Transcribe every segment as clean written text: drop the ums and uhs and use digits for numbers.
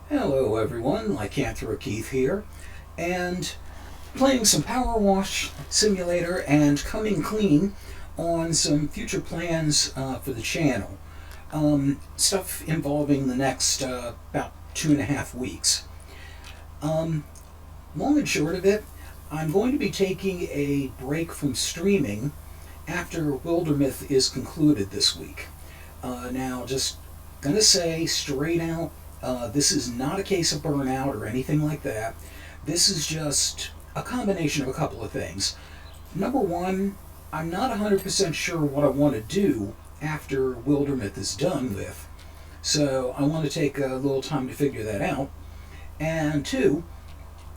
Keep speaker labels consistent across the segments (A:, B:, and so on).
A: Hello everyone, Lycanthro Keith here, and playing some Powerwash Simulator and coming clean on some future plans for the channel. Stuff involving the next about 2.5 weeks. Um, Long and short of it, I'm going to be taking a break from streaming after Wildermyth is concluded this week. Now, just gonna say straight out, this is not a case of burnout or anything like that. This is just a combination of a couple of things. Number one, I'm not 100% sure what I want to do after Wildermyth is done with, so I want to take a little time to figure that out. And two,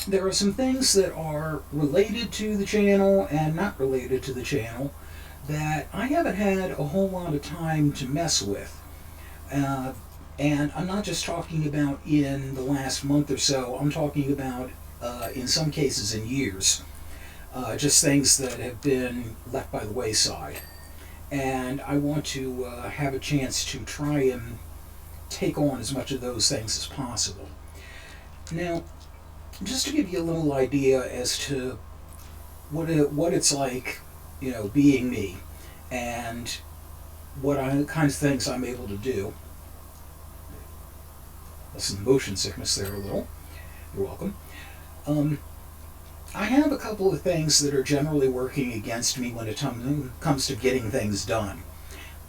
A: there are some things that are related to the channel and not related to the channel that I haven't had a whole lot of time to mess with. Uh, and I'm not just talking about in the last month or so, I'm talking about in some cases in years. Just things that have been left by the wayside. And I want to have a chance to try and take on as much of those things as possible. Now, just to give you a little idea as to what it's like, being me, and kinds of things I'm able to do. Listen, motion sickness there a little. You're welcome. Um, I have a couple of things that are generally working against me when it comes to getting things done.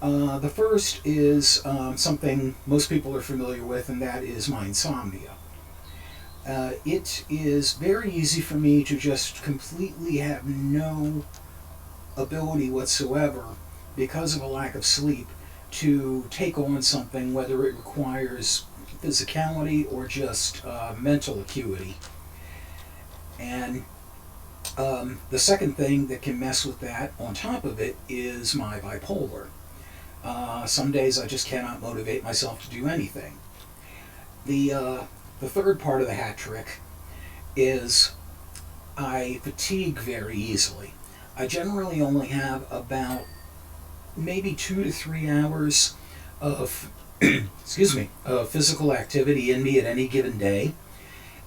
A: The first is something most people are familiar with, and that is my insomnia. It is very easy for me to just completely have no ability whatsoever, because of a lack of sleep, to take on something, whether it requires physicality or just mental acuity. And the second thing that can mess with that on top of it is my bipolar. Some days I just cannot motivate myself to do anything. The third part of the hat trick is I fatigue very easily. I generally only have about maybe 2 to 3 hours of excuse me, of physical activity in me at any given day,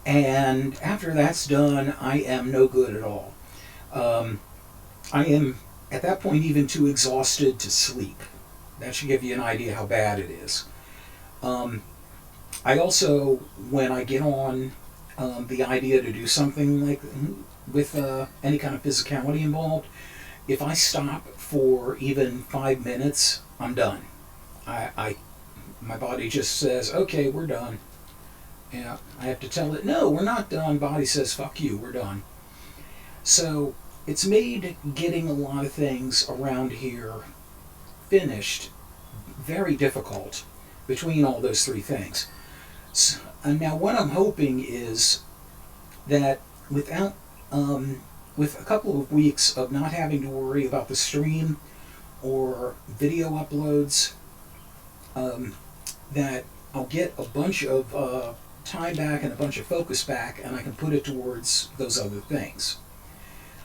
A: and after that's done, I am no good at all. Um, I am at that point even too exhausted to sleep. That should give you an idea how bad it is. Um, I also, when I get on the idea to do something like with any kind of physicality involved, if I stop for even 5 minutes, I'm done. I my body just says, "Okay, we're done." Yeah, I have to tell it, "No, we're not done." Body says, "Fuck you, we're done." So it's made getting a lot of things around here finished very difficult between all those three things. And now what I'm hoping is that without with a couple of weeks of not having to worry about the stream or video uploads, um, that I'll get a bunch of time back and a bunch of focus back, and I can put it towards those other things.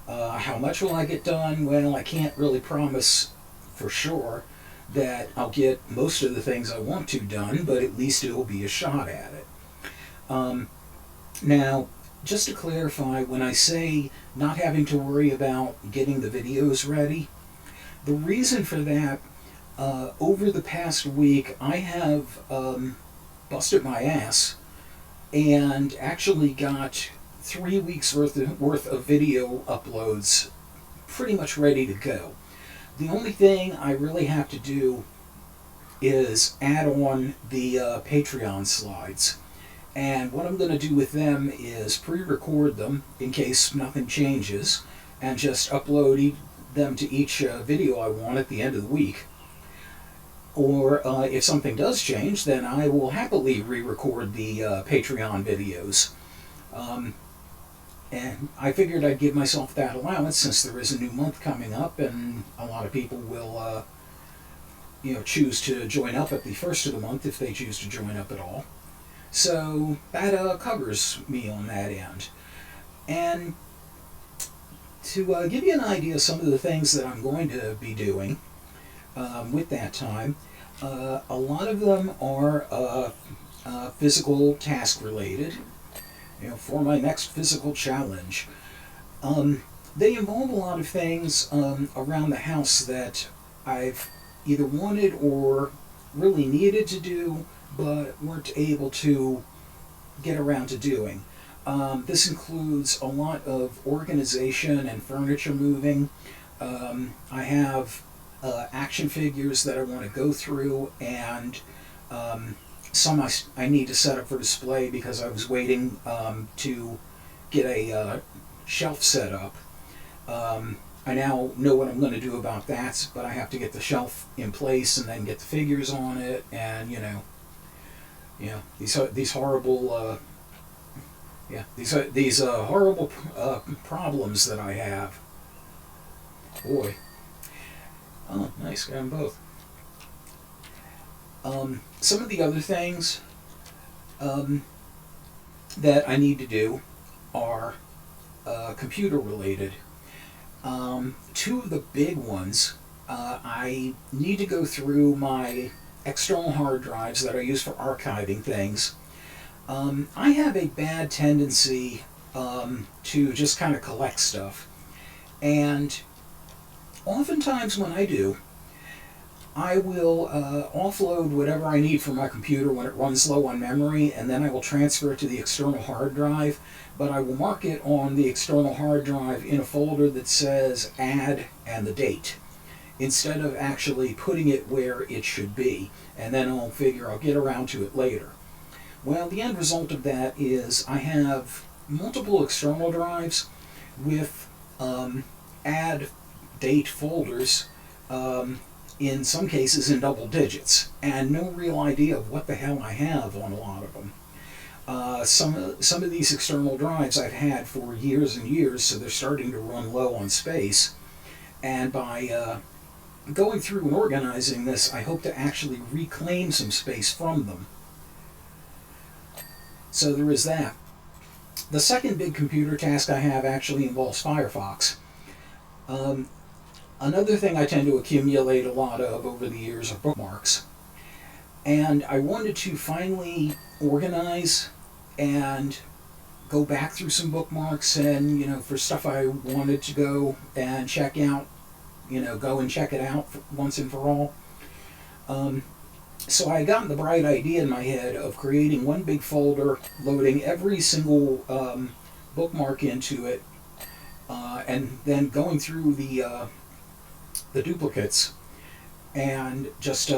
A: How much will I get done? Well, I can't really promise for sure that I'll get most of the things I want to done, but at least it will be a shot at it. Um, Now, just to clarify, when I say not having to worry about getting the videos ready, the reason for that, over the past week, I have busted my ass and actually got 3 weeks worth of video uploads pretty much ready to go. The only thing I really have to do is add on the Patreon slides. And what I'm going to do with them is pre-record them in case nothing changes, and just upload them to each video I want at the end of the week. Or if something does change, then I will happily re-record the Patreon videos. Um, and I figured I'd give myself that allowance since there is a new month coming up, and a lot of people will, choose to join up at the first of the month if they choose to join up at all. So that covers me on that end. And to give you an idea of some of the things that I'm going to be doing with that time, a lot of them are physical task related, for my next physical challenge. They involve a lot of things around the house that I've either wanted or really needed to do, but weren't able to get around to doing. This includes a lot of organization and furniture moving. I have action figures that I want to go through, and some I need to set up for display because I was waiting to get a shelf set up. I now know what I'm going to do about that, but I have to get the shelf in place and then get the figures on it, and these horrible these horrible problems that I have. Boy, oh nice, got them both. Some of the other things that I need to do are computer related. Two of the big ones, I need to go through my external hard drives that I use for archiving things. I have a bad tendency to just kind of collect stuff, and oftentimes when I do, I will offload whatever I need from my computer when it runs low on memory, and then I will transfer it to the external hard drive, but I will mark it on the external hard drive in a folder that says add and the date, instead of actually putting it where it should be, and then I'll figure I'll get around to it later. Well, the end result of that is I have multiple external drives with add date folders, in some cases in double digits, and no real idea of what the hell I have on a lot of them. Some of these external drives I've had for years and years, so they're starting to run low on space, and by going through and organizing this, I hope to actually reclaim some space from them. So there is that. The second big computer task I have actually involves Firefox. Another thing I tend to accumulate a lot of over the years are bookmarks. And I wanted to finally organize and go back through some bookmarks, and, for stuff I wanted to go and check out, go and check it out once and for all. So I got the bright idea in my head of creating one big folder, loading every single bookmark into it, and then going through the duplicates and just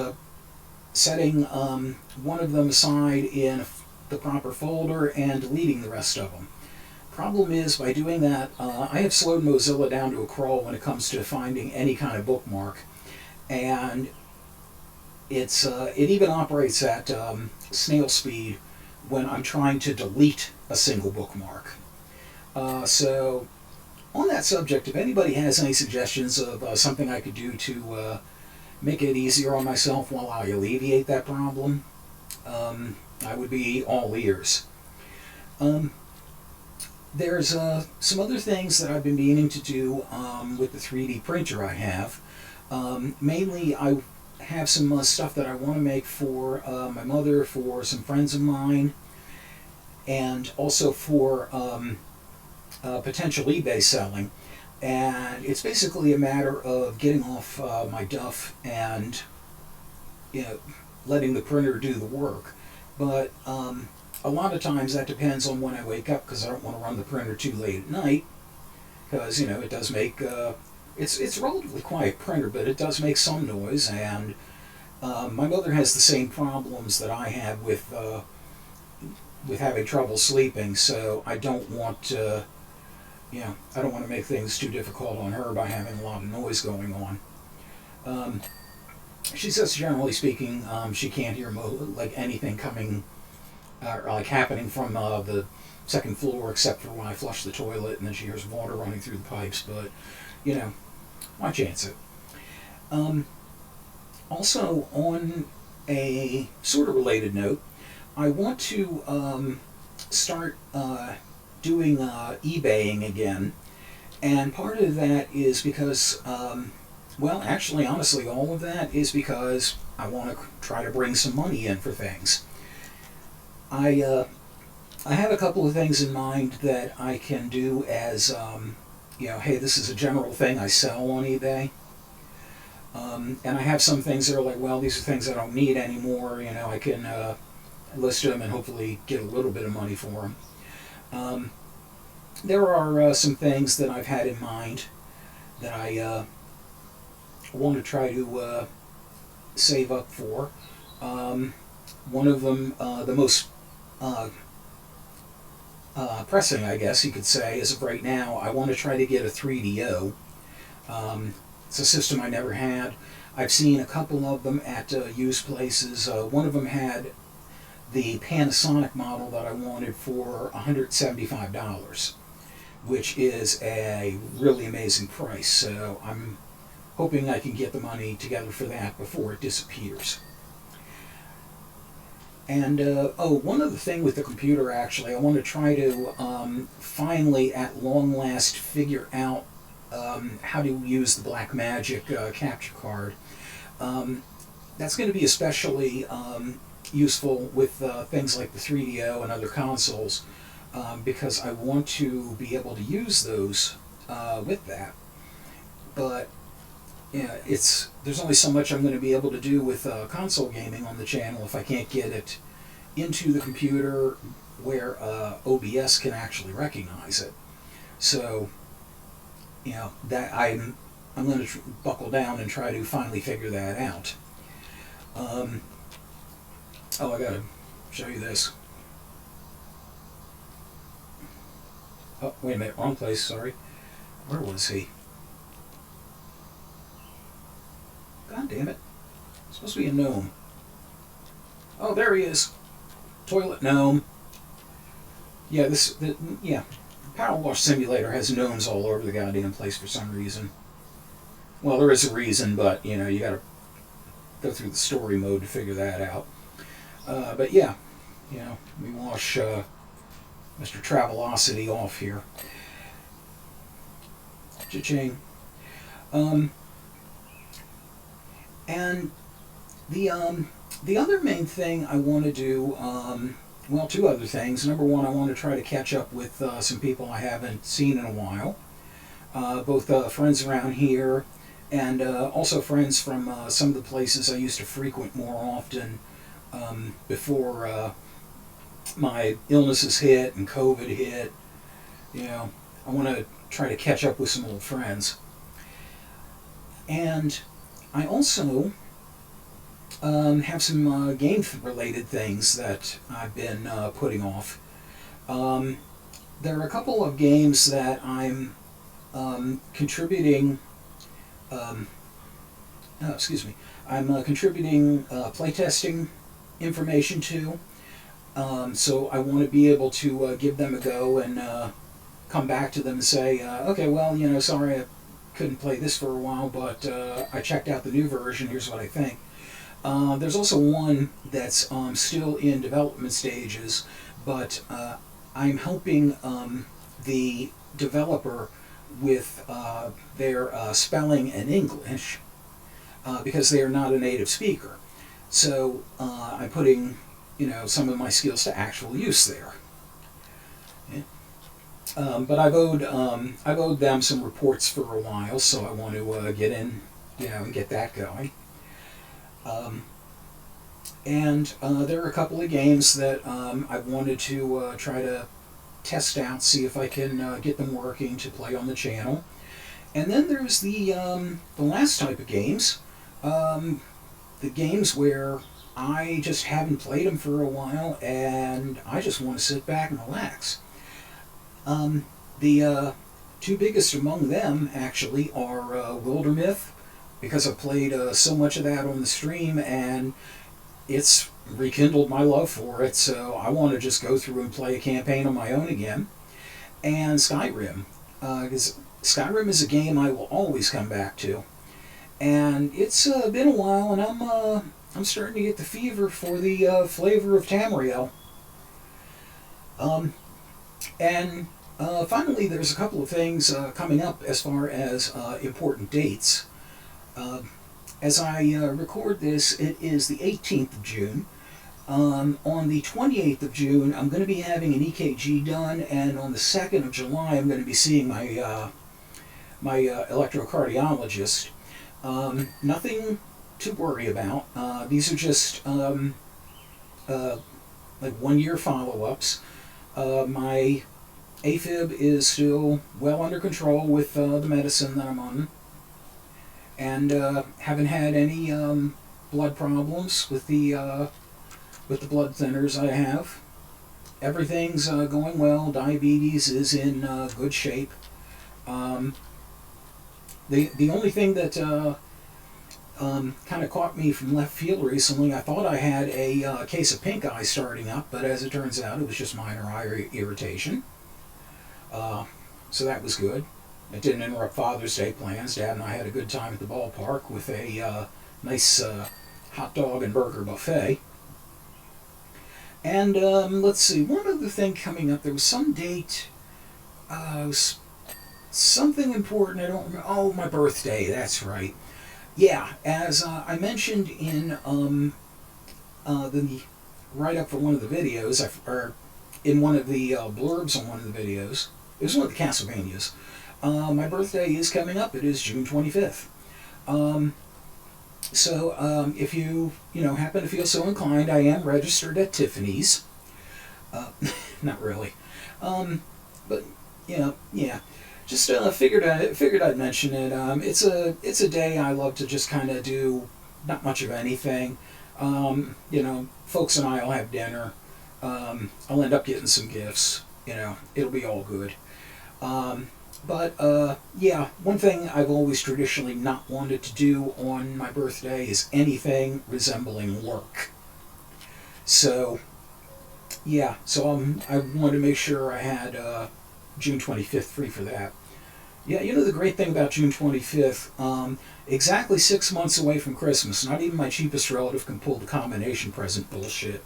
A: setting one of them aside in the proper folder and deleting the rest of them. Problem is, by doing that, I have slowed Mozilla down to a crawl when it comes to finding any kind of bookmark, and it even operates at snail speed when I'm trying to delete a single bookmark. So on that subject, if anybody has any suggestions of something I could do to make it easier on myself while I alleviate that problem, I would be all ears. There's some other things that I've been meaning to do with the 3D printer I have. Mainly, I have some stuff that I want to make for my mother, for some friends of mine, and also for potential eBay selling. And it's basically a matter of getting off my duff and letting the printer do the work. But a lot of times that depends on when I wake up, because I don't want to run the printer too late at night, because it does make it's a relatively quiet printer, but it does make some noise. And my mother has the same problems that I have with having trouble sleeping, so I don't want to I don't want to make things too difficult on her by having a lot of noise going on. She says, generally speaking, she can't hear anything coming or happening from the second floor, except for when I flush the toilet, and then she hears water running through the pipes. But why chance it? Also, on a sort of related note, I want to start doing eBaying again, and part of that is because, well, actually, honestly, all of that is because I want to try to bring some money in for things. I I have a couple of things in mind that I can do as hey, this is a general thing I sell on eBay. And I have some things that are like, well, these are things I don't need anymore. I can list them and hopefully get a little bit of money for them. Um, there are some things that I've had in mind that I want to try to save up for. Um, One of them, the most uh, pressing, I guess you could say, as of right now, I want to try to get a 3DO. It's a system I never had. I've seen a couple of them at used places. One of them had the Panasonic model that I wanted for $175, which is a really amazing price. So I'm hoping I can get the money together for that before it disappears. And one other thing with the computer, actually, I want to try to finally, at long last, figure out how to use the Blackmagic capture card. Um, that's going to be especially useful with things like the 3DO and other consoles, because I want to be able to use those with that. But yeah, there's only so much I'm going to be able to do with console gaming on the channel if I can't get it into the computer where OBS can actually recognize it. So, that I'm going to buckle down and try to finally figure that out. Um, oh, I got to show you this. Oh, wait a minute, wrong place. Sorry. Where was he? God damn it! It's supposed to be a gnome. Oh, there he is. Toilet gnome. Yeah, yeah. Powerwash Simulator has gnomes all over the goddamn place for some reason. Well, there is a reason, but you gotta go through the story mode to figure that out. But yeah, we wash Mr. Travelocity off here. Cha-ching. Um, and the other main thing I want to do, well, two other things. Number one, I want to try to catch up with some people I haven't seen in a while, both friends around here and also friends from some of the places I used to frequent more often before my illnesses hit and COVID hit. I want to try to catch up with some old friends. And I also have some game-related things that I've been putting off. There are a couple of games that I'm contributing. Excuse me. I'm contributing playtesting information to. So I want to be able to give them a go and come back to them and say, okay, well, sorry I couldn't play this for a while, but I checked out the new version. Here's what I think. There's also one that's still in development stages, but I'm helping the developer with their spelling and English because they are not a native speaker. So I'm putting, some of my skills to actual use there. Yeah. But I've owed them some reports for a while, so I want to get in, and get that going. And there are a couple of games that I wanted to try to test out, see if I can get them working to play on the channel. And then there's the last type of games, the games where I just haven't played them for a while and I just want to sit back and relax. The two biggest among them actually are Wildermyth, because I've played so much of that on the stream and it's rekindled my love for it, so I want to just go through and play a campaign on my own again. And Skyrim, because Skyrim is a game I will always come back to. And it's been a while, and I'm starting to get the fever for the flavor of Tamriel. And finally, there's a couple of things coming up as far as important dates. As I record this, it is the 18th of June. On the 28th of June, I'm going to be having an EKG done, and on the 2nd of July, I'm going to be seeing my electrocardiologist. Nothing to worry about. These are just like 1 year follow-ups. My AFib is still well under control with the medicine that I'm on, and haven't had any blood problems with the blood thinners I have. Everything's going well. Diabetes is in good shape. The only thing that kind of caught me from left field recently, I thought I had a case of pink eye starting up, but as it turns out, it was just minor eye irritation. So that was good. It didn't interrupt Father's Day plans. Dad and I had a good time at the ballpark with a nice hot dog and burger buffet. And let's see, one other thing coming up. There was some date, was something important. I don't remember. Oh, my birthday. That's right. Yeah, as I mentioned in the write-up for one of the videos, or in one of the blurbs on one of the videos, it was one of the Castlevanias. My birthday is coming up. It is June 25th. So if you happen to feel so inclined, I am registered at Tiffany's. Not really, but yeah. Just figured I'd mention it. It's a day I love to just kind of do not much of anything. Folks and I'll have dinner. I'll end up getting some gifts. It'll be all good. But yeah, one thing I've always traditionally not wanted to do on my birthday is anything resembling work. So yeah, I wanted to make sure I had June 25th free for that. Yeah, the great thing about June 25th, exactly 6 months away from Christmas, not even my cheapest relative can pull the combination present bullshit.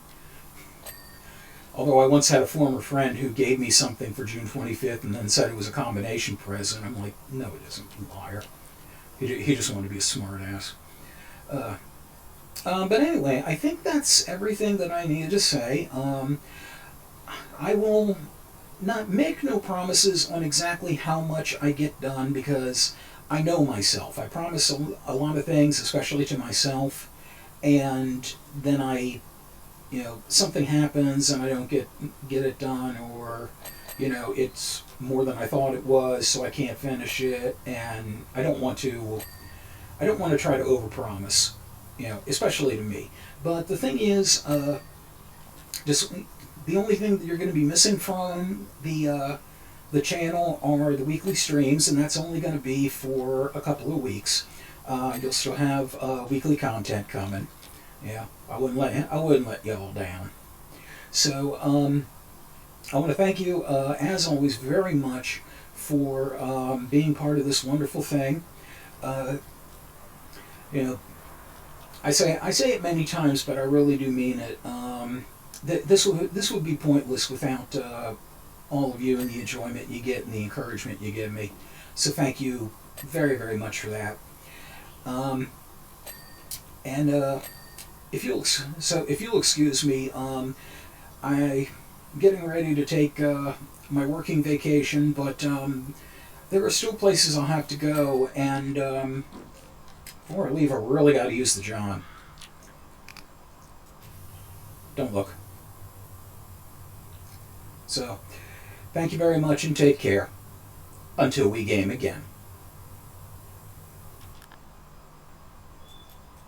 A: Although I once had a former friend who gave me something for June 25th and then said it was a combination present. I'm like, no, it isn't, you liar. He just wanted to be a smart ass. But anyway, I think that's everything that I needed to say. I will not make no promises on exactly how much I get done because I know myself. I promise a lot of things, especially to myself, and then something happens and I don't get it done, or it's more than I thought it was, so I can't finish it, and I don't want to try to overpromise, especially to me. But the thing is, just the only thing that you're going to be missing from the channel are the weekly streams, and that's only going to be for a couple of weeks. You'll still have weekly content coming. Yeah, I wouldn't let y'all down. So I want to thank you, as always, very much for being part of this wonderful thing. I say it many times, but I really do mean it. This would be pointless without all of you and the enjoyment you get and the encouragement you give me. So thank you very, very much for that. If you'll excuse me, I'm getting ready to take my working vacation, but there are still places I'll have to go, and before I leave, I really got to use the John. Don't look. So, thank you very much and take care. Until we game again.